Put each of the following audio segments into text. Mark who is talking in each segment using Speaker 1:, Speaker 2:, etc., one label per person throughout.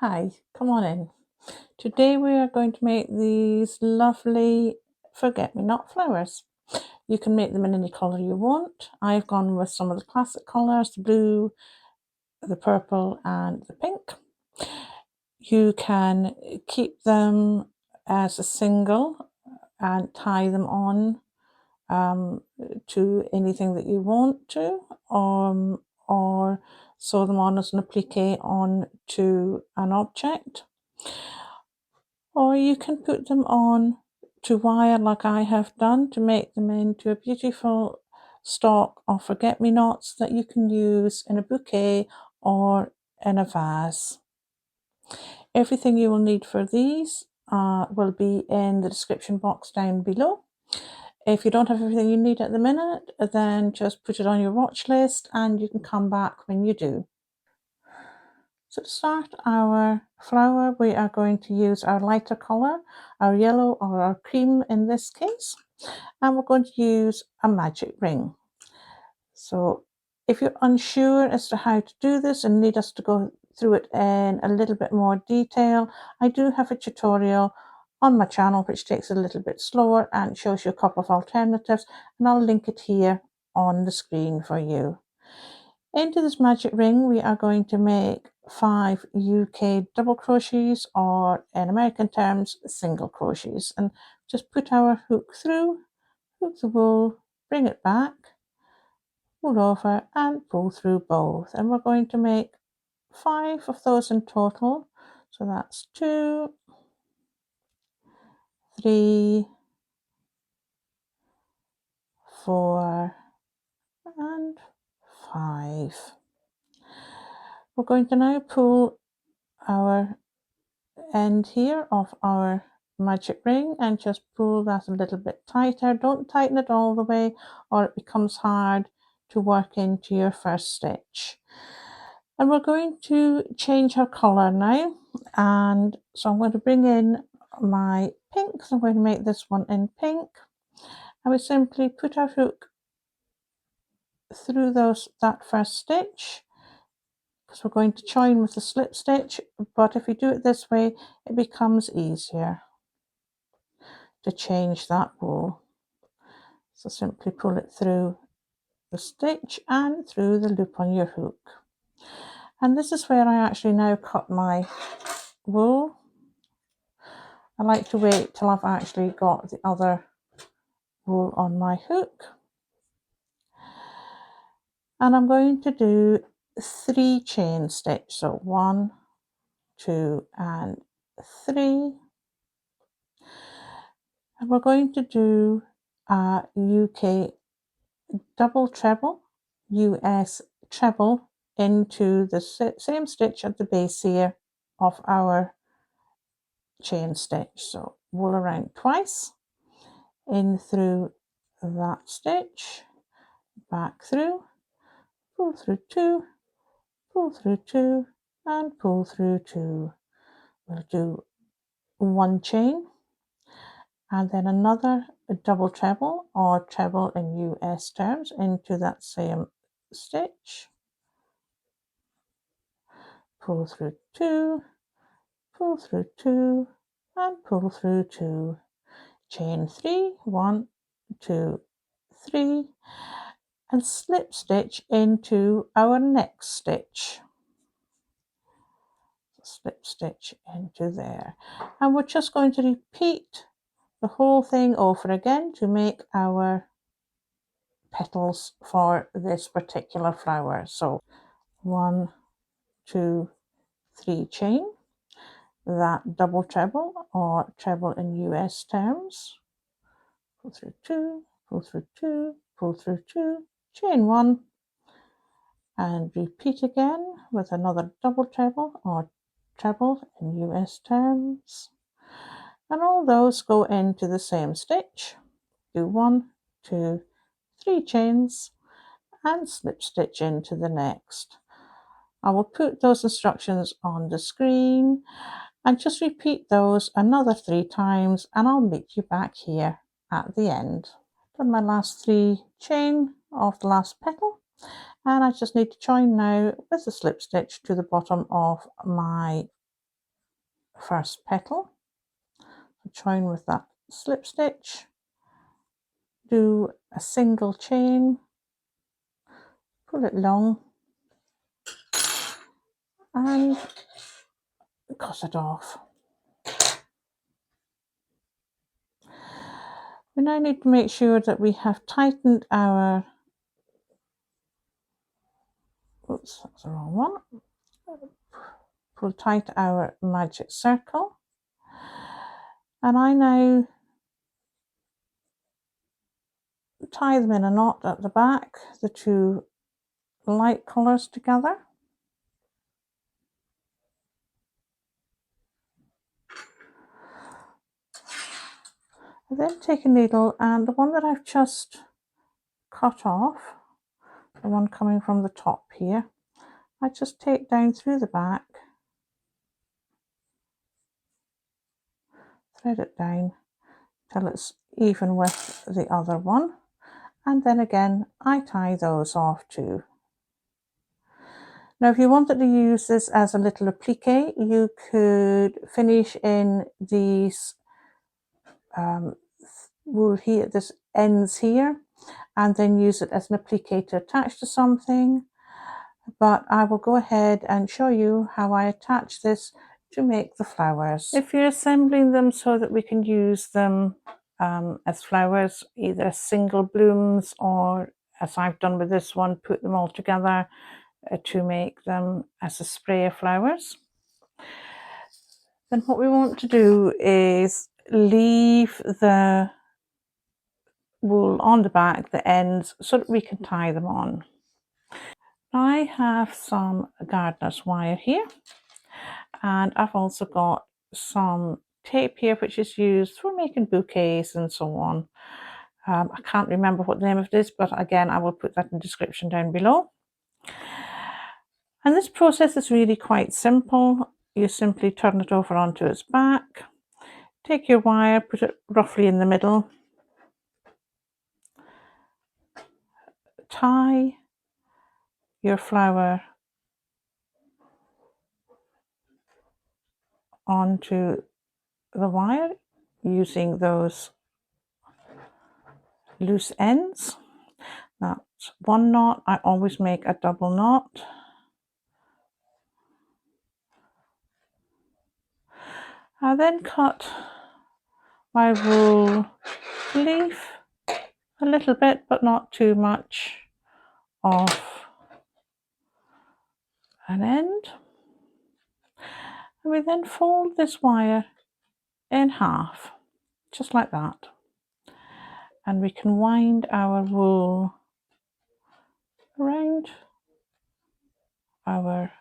Speaker 1: Hi, come on in. Today we are going to make these lovely forget-me-not flowers. You can make them in any colour you want. I've gone with some of the classic colours, the blue, the purple and the pink. You can keep them as a single and tie them on to anything that you want to, or sew them on as an applique on to an object. Or you can put them on to wire like I have done to make them into a beautiful stalk of forget-me-nots that you can use in a bouquet or in a vase. Everything you will need for these will be in the description box down below. If you don't have everything you need at the minute, then just put it on your watch list and you can come back when you do. So to start our flower, we are going to use our lighter colour, our yellow or our cream in this case, and we're going to use a magic ring. So if you're unsure as to how to do this and need us to go through it in a little bit more detail, I do have a tutorial on my channel which takes a little bit slower and shows you a couple of alternatives, and I'll link it here on the screen for you. Into this magic ring we are going to make 5 UK double crochets, or in American terms single crochets, and just put our hook through, hook the wool, bring it back, pull over and pull through both, and we're going to make 5 of those in total. So that's 2, 3, 4 and 5. We're going to now pull our end here of our magic ring and just pull that a little bit tighter. Don't tighten it all the way or it becomes hard to work into your first stitch. And we're going to change our colour now, and so I'm going to bring in my pink. So I'm going to make this one in pink, and we simply put our hook through that first stitch, because we're going to join with the slip stitch, but if you do it this way it becomes easier to change that wool. So simply pull it through the stitch and through the loop on your hook. And this is where I actually now cut my wool. I like to wait till I've actually got the other wool on my hook. And I'm going to do 3 chain stitch. So 1, 2 and 3. And we're going to do a UK double treble, US treble into the same stitch at the base here of our chain stitch. So wool around twice, in through that stitch, back through, pull through 2, pull through 2 and pull through 2. We'll do 1 chain and then another double treble, or treble in US terms, into that same stitch, pull through 2, pull through 2 and pull through 2, chain 3, 1, 2, 3, and slip stitch into our next stitch. Slip stitch into there, and we're just going to repeat the whole thing over again to make our petals for this particular flower. So 1, 2, 3 chain, that double treble, or treble in US terms, pull through 2, pull through 2, pull through 2, chain 1, and repeat again with another double treble, or treble in US terms, and all those go into the same stitch. Do 1, 2, 3 chains and slip stitch into the next. I will put those instructions on the screen, and just repeat those another 3 times, and I'll meet you back here at the end. Done my last 3 chain of the last petal, and I just need to join now with the slip stitch to the bottom of my first petal, join with that slip stitch, do a single chain, pull it long and cut it off. We now need to make sure that we have tightened our, oops, that's the wrong one, pull tight our magic circle, and I now tie them in a knot at the back, the two light colours together. I then take a needle, and the one that I've just cut off, the one coming from the top here, I just take down through the back, thread it down till it's even with the other one, and then again I tie those off too. Now if you wanted to use this as a little applique, you could finish in these wool here, this ends here, and then use it as an applique to attach to something, but I will go ahead and show you how I attach this to make the flowers. If you're assembling them so that we can use them as flowers, either single blooms or, as I've done with this one, put them all together to make them as a spray of flowers, then what we want to do is leave the wool on the back, the ends, so that we can tie them on. I have some gardener's wire here, and I've also got some tape here which is used for making bouquets and so on. I can't remember what the name of it is, but again I will put that in the description down below. And this process is really quite simple. You simply turn it over onto its back, take your wire, put it roughly in the middle, tie your flower onto the wire using those loose ends. That's one knot. I always make a double knot. I then cut my wool leaf a little bit, but not too much, off an end. And we then fold this wire in half, just like that. And we can wind our wool around our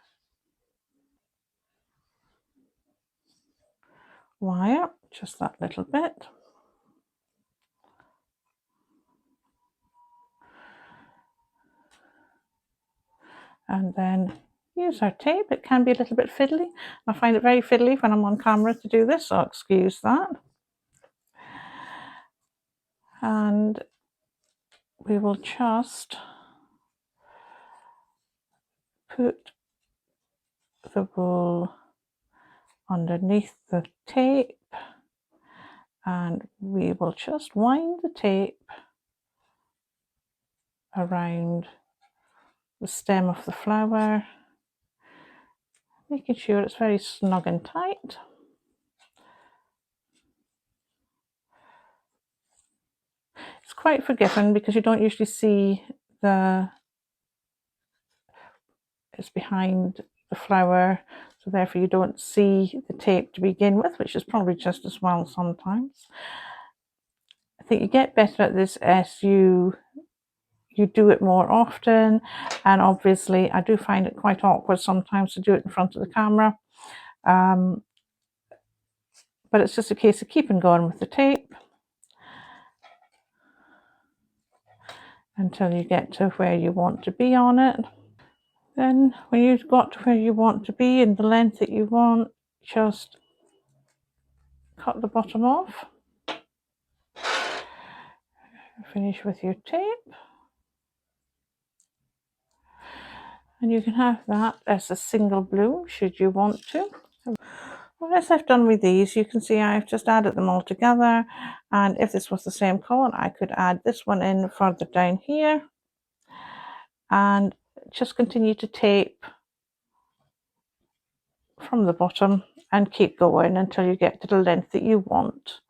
Speaker 1: wire, just that little bit. And then use our tape. It can be a little bit fiddly. I find it very fiddly when I'm on camera to do this, so excuse that. And we will just put the wool underneath the tape, and we will just wind the tape around the stem of the flower, making sure it's very snug and tight. It's quite forgiving because you don't usually see it's behind the flower, so therefore you don't see the tape to begin with, which is probably just as well sometimes. I think you get better at this as you do it more often, and obviously I do find it quite awkward sometimes to do it in front of the camera, but it's just a case of keeping going with the tape until you get to where you want to be on it. Then when you've got to where you want to be and the length that you want, just cut the bottom off, finish with your tape, and you can have that as a single bloom should you want to. Well, as I've done with these, you can see I've just added them all together, and if this was the same colour, I could add this one in further down here and just continue to tape from the bottom and keep going until you get to the length that you want.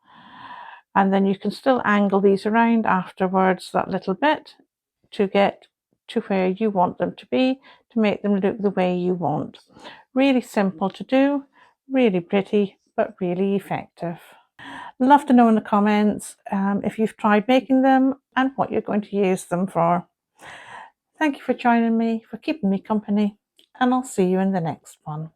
Speaker 1: And then you can still angle these around afterwards that little bit to get to where you want them to be, to make them look the way you want. Really simple to do, really pretty, but really effective. Love to know in the comments if you've tried making them and what you're going to use them for. Thank you for joining me, for keeping me company, and I'll see you in the next one.